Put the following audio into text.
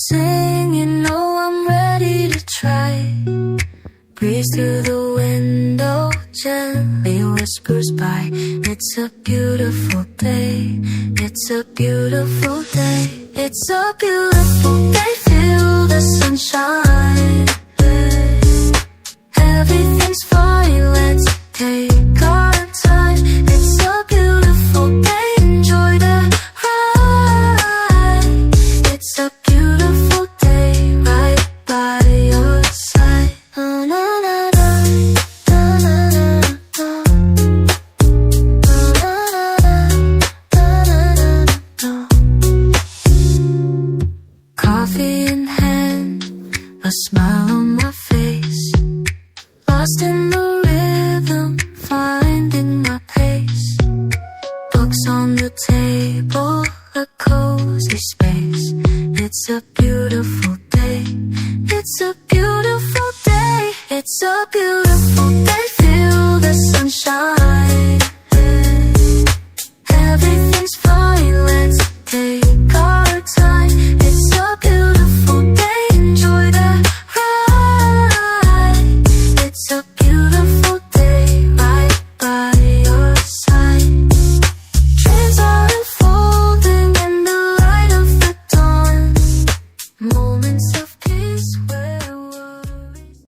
sing, you know I'm ready to try. Breeze through the window, gently whispers by. It's a beautiful day, it's a beautiful day. It's a beautiful day, feel the sunshine. Everything's fine, let's take our time. It's a beautiful day, enjoy the ride. It's a beautiful day, right by your side. Na, na, na, na, na, na, na, na. Coffee in hand, a smile on my face. Lost in the rhythm, finding my pace. Books on the table, a cozy space. It's a beautiful